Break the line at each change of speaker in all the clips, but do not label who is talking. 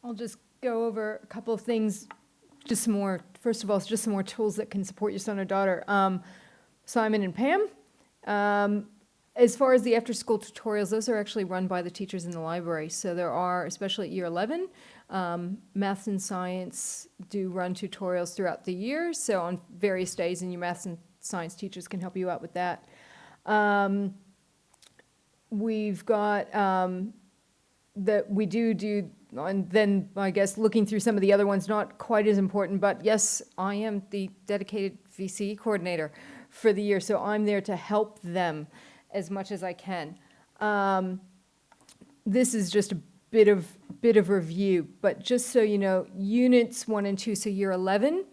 I'll just go over a couple of things, just some more, first of all, just some more tools that can support your son or daughter. Simon and Pam. As far as the after-school tutorials, those are actually run by the teachers in the library. So there are, especially at year 11, maths and science do run tutorials throughout the year. So on various days, and your maths and science teachers can help you out with that. We've got that we do, and then I guess looking through some of the other ones, not quite as important, but yes, I am the dedicated VCE coordinator for the year, so I'm there to help them as much as I can. This is just a bit of review, but just so you know, units 1 and 2, so year 11,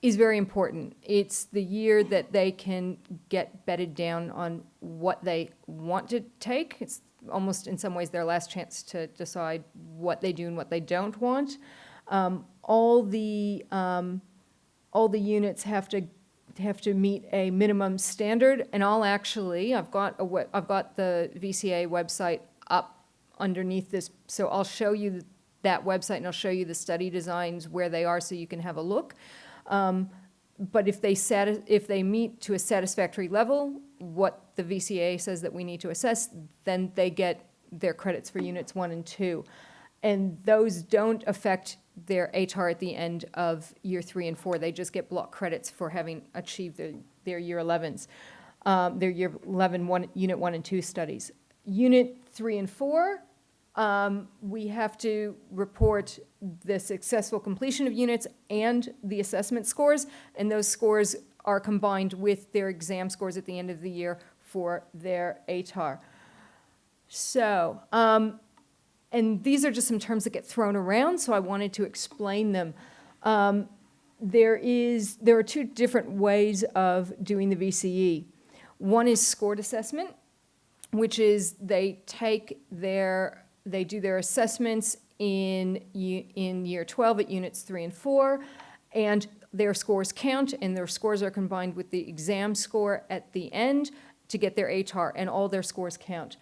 is very important. It's the year that they can get bedded down on what they want to take. It's almost in some ways their last chance to decide what they do and what they don't want. All the units have to meet a minimum standard, and I've got the VCAA website up underneath this, so I'll show you that website and I'll show you the study designs where they are so you can have a look. But if they meet to a satisfactory level, what the VCAA says that we need to assess, then they get their credits for units 1 and 2. And those don't affect their ATAR at the end of year 3 and 4. They just get block credits for having achieved their year 11s, their year 11 unit 1 and 2 studies. Unit 3 and 4, we have to report the successful completion of units and the assessment scores, and those scores are combined with their exam scores at the end of the year for their ATAR. So, and these are just some terms that get thrown around, so I wanted to explain them. There are 2 different ways of doing the VCE. One is scored assessment, which is they do their assessments in year 12 at units 3 and 4, and their scores count, and their scores are combined with the exam score at the end to get their ATAR, and all their scores count.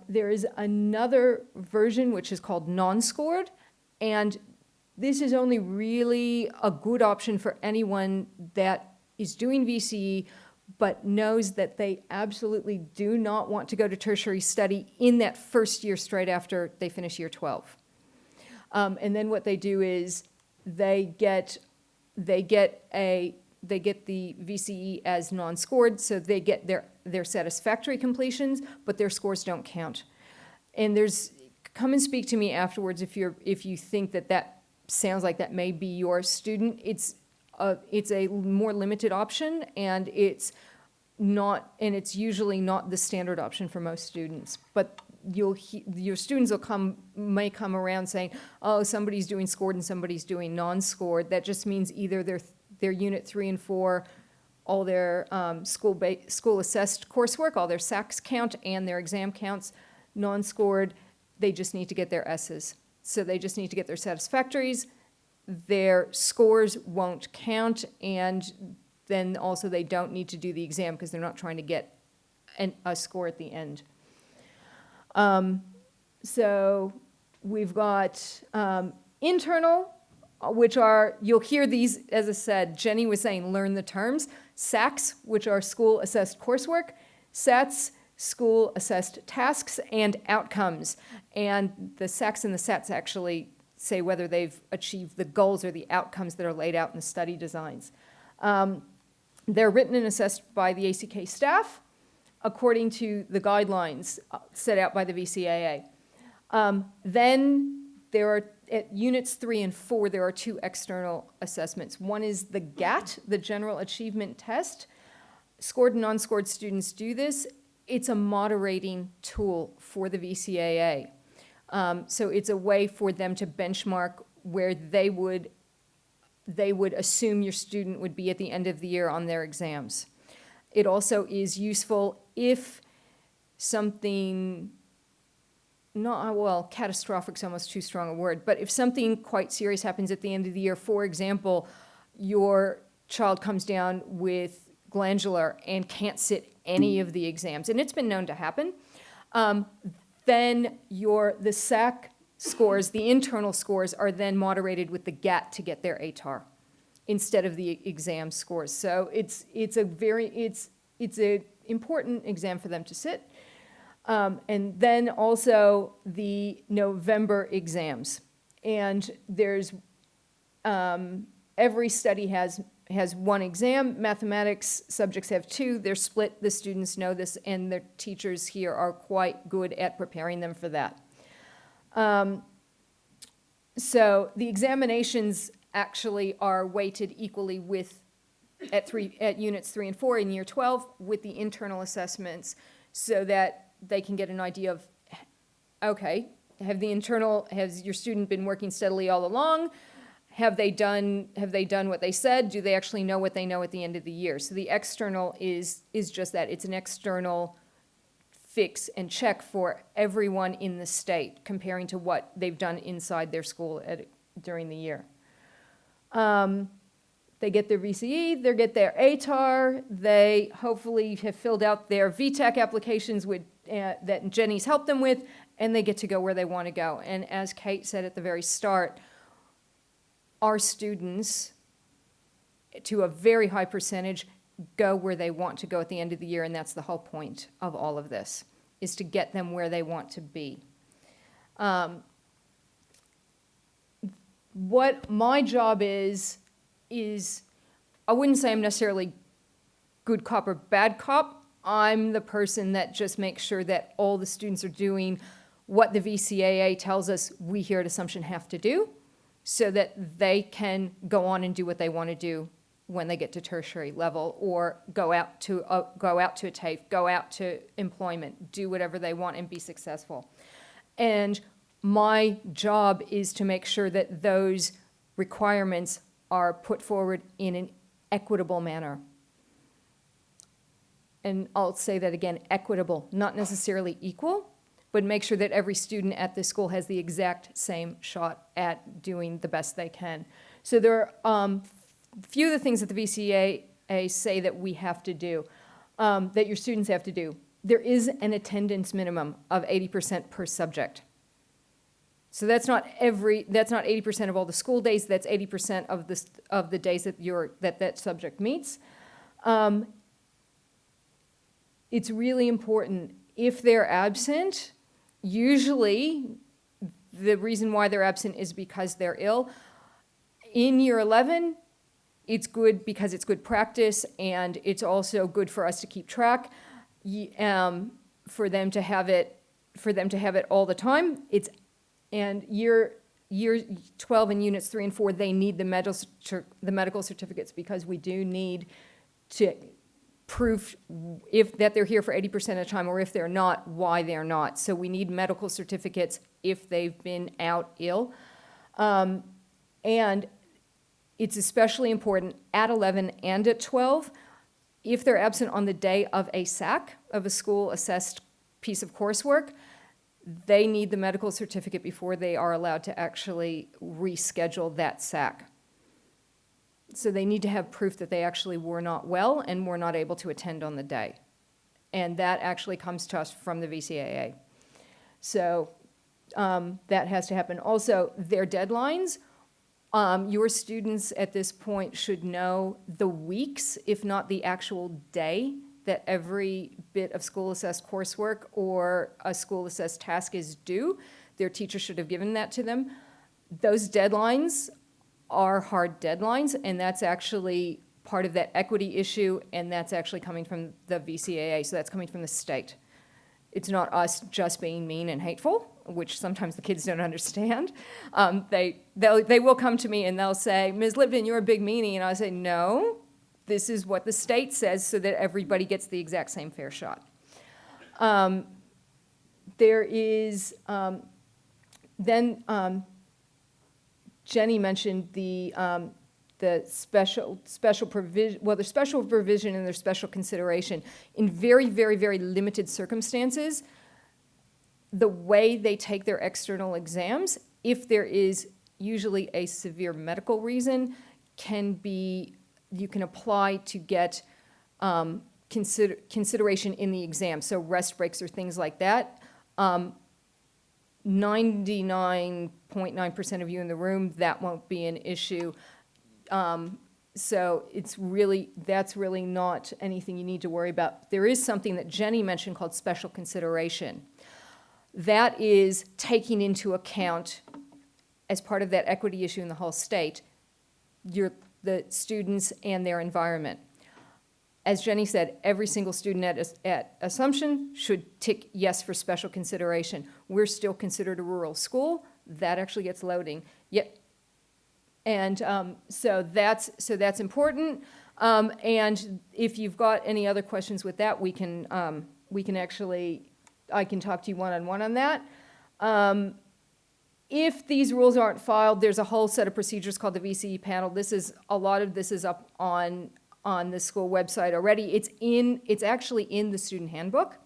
There is another version which is called non-scored, and this is only really a good option for anyone that is doing VCE but knows that they absolutely do not want to go to tertiary study in that first year straight after they finish year 12. And then what they do is they get the VCE as non-scored, so they get their satisfactory completions, but their scores don't count. And come and speak to me afterwards if you think that sounds like that may be your student. It's a more limited option, and it's usually not the standard option for most students. But your students may come around saying, oh, somebody's doing scored and somebody's doing non-scored. That just means either their unit 3 and 4, all their school assessed coursework, all their SACs count and their exam counts, non-scored, they just need to get their S's. So they just need to get their satisfactories, their scores won't count, and then also they don't need to do the exam because they're not trying to get a score at the end. So we've got internal, which are, you'll hear these, as I said, Jenny was saying, learn the terms. SACs, which are school-assessed coursework. SATs, school-assessed tasks and outcomes. And the SACs and the SATs actually say whether they've achieved the goals or the outcomes that are laid out in the study designs. They're written and assessed by the ACK staff according to the guidelines set out by the VCAA. Then there are, at units 3 and 4, there are 2 external assessments. One is the GAT, the General Achievement Test. Scored and non-scored students do this. It's a moderating tool for the VCAA. So it's a way for them to benchmark where they would assume your student would be at the end of the year on their exams. It also is useful if something, catastrophic is almost too strong a word, but if something quite serious happens at the end of the year, for example, your child comes down with glandular and can't sit any of the exams, and it's been known to happen, then the SAC scores, the internal scores, are then moderated with the GAT to get their ATAR instead of the exam scores. So it's a important exam for them to sit. And then also the November exams. And there's, every study has one exam. Mathematics subjects have two. They're split. The students know this, and the teachers here are quite good at preparing them for that. So the examinations actually are weighted equally at units 3 and 4 in year 12 with the internal assessments, so that they can get an idea of, okay, has your student been working steadily all along? Have they done what they said? Do they actually know what they know at the end of the year? So the external is just that. It's an external fix and check for everyone in the state, comparing to what they've done inside their school during the year. They get their VCE, they get their ATAR, they hopefully have filled out their VTAC applications that Jenny's helped them with, and they get to go where they want to go. And as Kate said at the very start, our students, to a very high percentage, go where they want to go at the end of the year, and that's the whole point of all of this, is to get them where they want to be. What my job is I wouldn't say I'm necessarily good cop or bad cop. I'm the person that just makes sure that all the students are doing what the VCAA tells us we here at Assumption have to do, so that they can go on and do what they want to do when they get to tertiary level, or go out to a TAFE, go out to employment, do whatever they want and be successful. And my job is to make sure that those requirements are put forward in an equitable manner. And I'll say that again, equitable, not necessarily equal, but make sure that every student at this school has the exact same shot at doing the best they can. So there are few of the things that the VCAA say that we have to do, that your students have to do. There is an attendance minimum of 80% per subject. So that's not 80% of all the school days, that's 80% of the days that subject meets. It's really important. If they're absent, usually the reason why they're absent is because they're ill. In year 11, it's good because it's good practice, and it's also good for us to keep track, for them to have it all the time. And year 12 in units 3 and 4, they need the medical certificates, because we do need to prove that they're here for 80% of the time, or if they're not, why they're not. So we need medical certificates if they've been out ill. And it's especially important at 11 and at 12, if they're absent on the day of a SAC, of a school-assessed piece of coursework, they need the medical certificate before they are allowed to actually reschedule that SAC. So they need to have proof that they actually were not well and were not able to attend on the day. And that actually comes to us from the VCAA. So that has to happen. Also, their deadlines, your students at this point should know the weeks, if not the actual day, that every bit of school-assessed coursework or a school-assessed task is due. Their teacher should have given that to them. Those deadlines are hard deadlines, and that's actually part of that equity issue, and that's actually coming from the VCAA, so that's coming from the state. It's not us just being mean and hateful, which sometimes the kids don't understand. They will come to me and they'll say, Ms. Litvin, you're a big meanie, and I'll say, no, this is what the state says, so that everybody gets the exact same fair shot. There is, Jenny mentioned the special provision, well, there's special provision and there's special consideration. In very, very, very limited circumstances, the way they take their external exams, if there is usually a severe medical reason, you can apply to get consideration in the exam, so rest breaks or things like that. 99.9% of you in the room, that won't be an issue. So that's really not anything you need to worry about. There is something that Jenny mentioned called special consideration. That is taking into account, as part of that equity issue in the whole state, the students and their environment. As Jenny said, every single student at Assumption should tick yes for special consideration. We're still considered a rural school. That actually gets loading. Yep. And so that's important. And if you've got any other questions with that, I can talk to you one-on-one on that. If these rules aren't filed, there's a whole set of procedures called the VCE panel. A lot of this is up on the school website already. It's actually in the student handbook,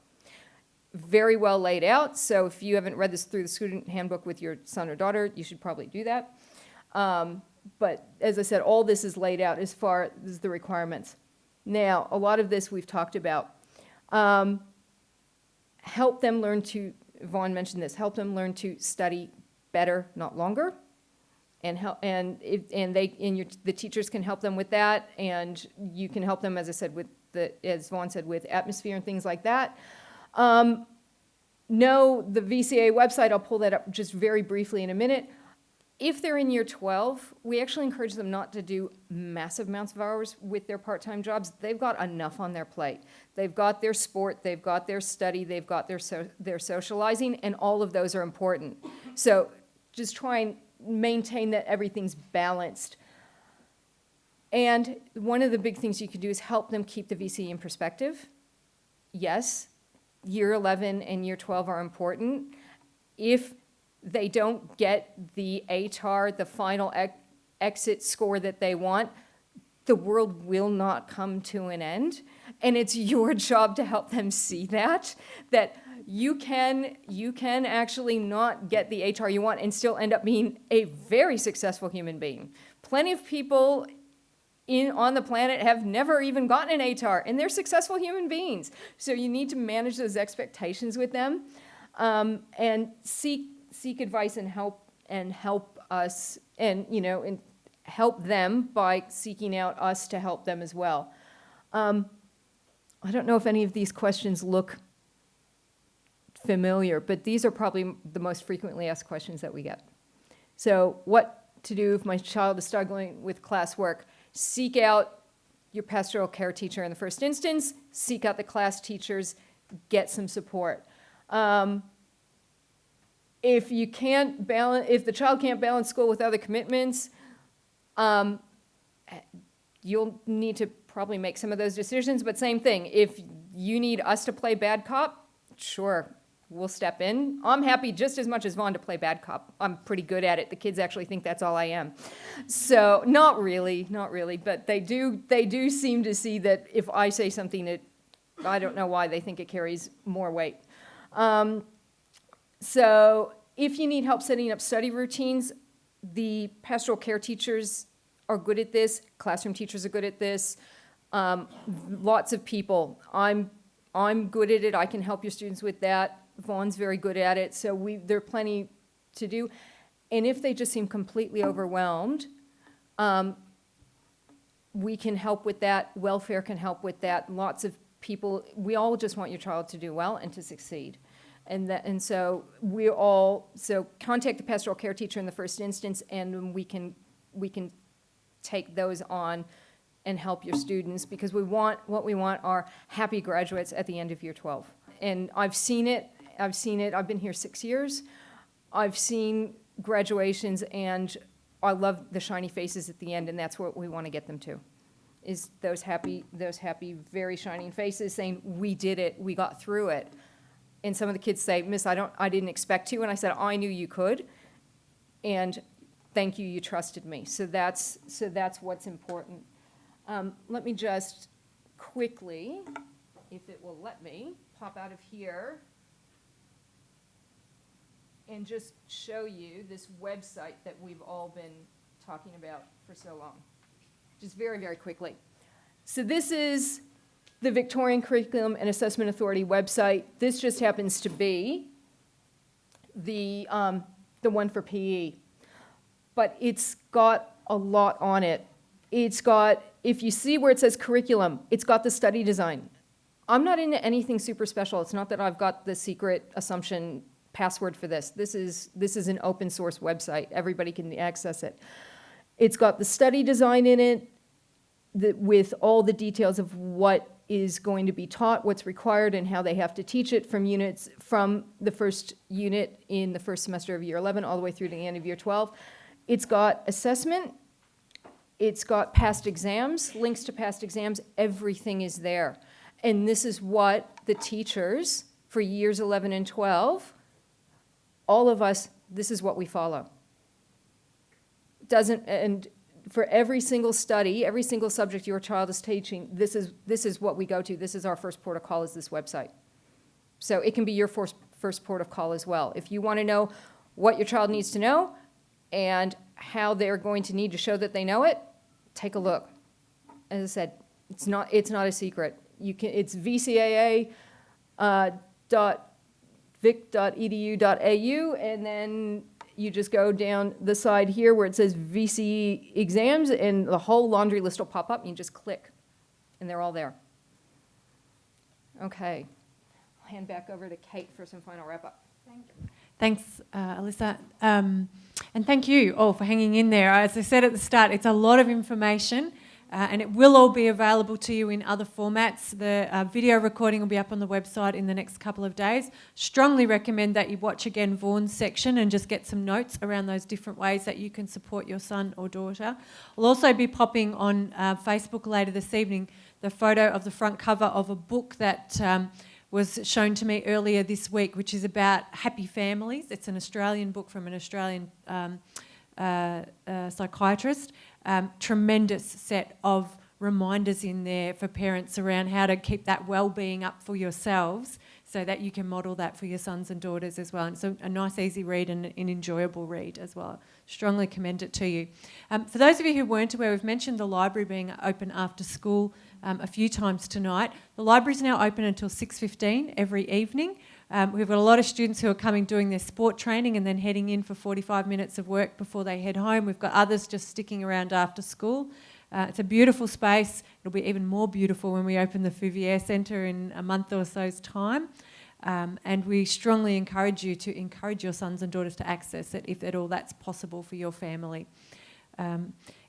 very well laid out. So if you haven't read this through the student handbook with your son or daughter, you should probably do that. But as I said, all this is laid out as far as the requirements. Now, a lot of this we've talked about. Help them learn to, Vaughn mentioned this, help them learn to study better, not longer. The teachers can help them with that, and you can help them, as I said, as Vaughn said, with atmosphere and things like that. The VCAA website, I'll pull that up just very briefly in a minute. If they're in year 12, we actually encourage them not to do massive amounts of hours with their part-time jobs. They've got enough on their plate. They've got their sport, they've got their study, they've got their socializing, and all of those are important. So just try and maintain that everything's balanced. And one of the big things you could do is help them keep the VCE in perspective. Yes, year 11 and year 12 are important. If they don't get the ATAR, the final exit score that they want, the world will not come to an end. And it's your job to help them see that you can actually not get the ATAR you want and still end up being a very successful human being. Plenty of people on the planet have never even gotten an ATAR, and they're successful human beings. So you need to manage those expectations with them, and seek advice and help us, and help them by seeking out us to help them as well. I don't know if any of these questions look familiar, but these are probably the most frequently asked questions that we get. So what to do if my child is struggling with classwork? Seek out your pastoral care teacher in the first instance, seek out the class teachers, get some support. If the child can't balance school with other commitments, you'll need to probably make some of those decisions, but same thing. If you need us to play bad cop, sure, we'll step in. I'm happy just as much as Vaughn to play bad cop. I'm pretty good at it. The kids actually think that's all I am. So not really, but they do seem to see that if I say something that, I don't know why, they think it carries more weight. So if you need help setting up study routines, the pastoral care teachers are good at this. Classroom teachers are good at this. Lots of people. I'm good at it. I can help your students with that. Vaughn's very good at it. So there are plenty to do. And if they just seem completely overwhelmed, we can help with that. Welfare can help with that. Lots of people, we all just want your child to do well and to succeed. So contact the pastoral care teacher in the first instance, and we can take those on and help your students, because what we want are happy graduates at the end of year 12. And I've seen it. I've been here 6 years. I've seen graduations, and I love the shiny faces at the end, and that's what we want to get them to, is those happy, very shining faces saying, we did it, we got through it. And some of the kids say, Miss, I didn't expect to. And I said, I knew you could. And thank you, you trusted me. So that's what's important. Let me just quickly, if it will let me, pop out of here and just show you this website that we've all been talking about for so long. Just very, very quickly. So this is the Victorian Curriculum and Assessment Authority website. This just happens to be the one for PE. But it's got a lot on it. It's got, if you see where it says curriculum, it's got the study design. I'm not into anything super special. It's not that I've got the secret assumption password for this. This is an open source website. Everybody can access it. It's got the study design in it with all the details of what is going to be taught, what's required, and how they have to teach it from the first unit in the first semester of year 11 all the way through to the end of year 12. It's got assessment. It's got past exams, links to past exams. Everything is there. And this is what the teachers for years 11 and 12, all of us, this is what we follow. And for every single study, every single subject your child is teaching, this is what we go to. This is our first port of call, is this website. So it can be your first port of call as well. If you want to know what your child needs to know and how they're going to need to show that they know it, take a look. As I said, it's not a secret. It's VCAA .vic.edu.au, and then you just go down the side here where it says VCE exams, and the whole laundry list will pop up, and you just click, and they're all there. Okay. I'll hand back over to Kate for some final wrap-up. Thank you.
Thanks, Elisa. And thank you all for hanging in there. As I said at the start, it's a lot of information. And it will all be available to you in other formats. The video recording will be up on the website in the next couple of days. Strongly recommend that you watch again Vaughan's section and just get some notes around those different ways that you can support your son or daughter. I'll also be popping on Facebook later this evening the photo of the front cover of a book that was shown to me earlier this week, which is about happy families. It's an Australian book from an Australian psychiatrist. Tremendous set of reminders in there for parents around how to keep that well-being up for yourselves so that you can model that for your sons and daughters as well. And it's a nice, easy read and an enjoyable read as well. Strongly commend it to you. For those of you who weren't aware, we've mentioned the library being open after school a few times tonight. The library's now open until 6:15 every evening. We've got a lot of students who are coming doing their sport training and then heading in for 45 minutes of work before they head home. We've got others just sticking around after school. It's a beautiful space. It'll be even more beautiful when we open the Fouvier Centre in a month or so's time. And we strongly encourage you to encourage your sons and daughters to access it if at all that's possible for your family.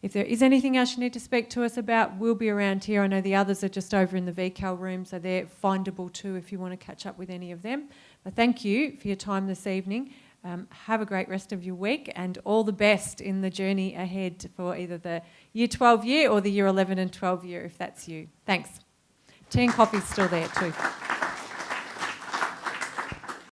If there is anything else you need to speak to us about, we'll be around here. I know the others are just over in the VCAL room, so they're findable too if you want to catch up with any of them. But thank you for your time this evening. Have a great rest of your week and all the best in the journey ahead for either the Year 12 year or the Year 11 and 12 year, if that's you. Thanks. Tea and coffee's still there too.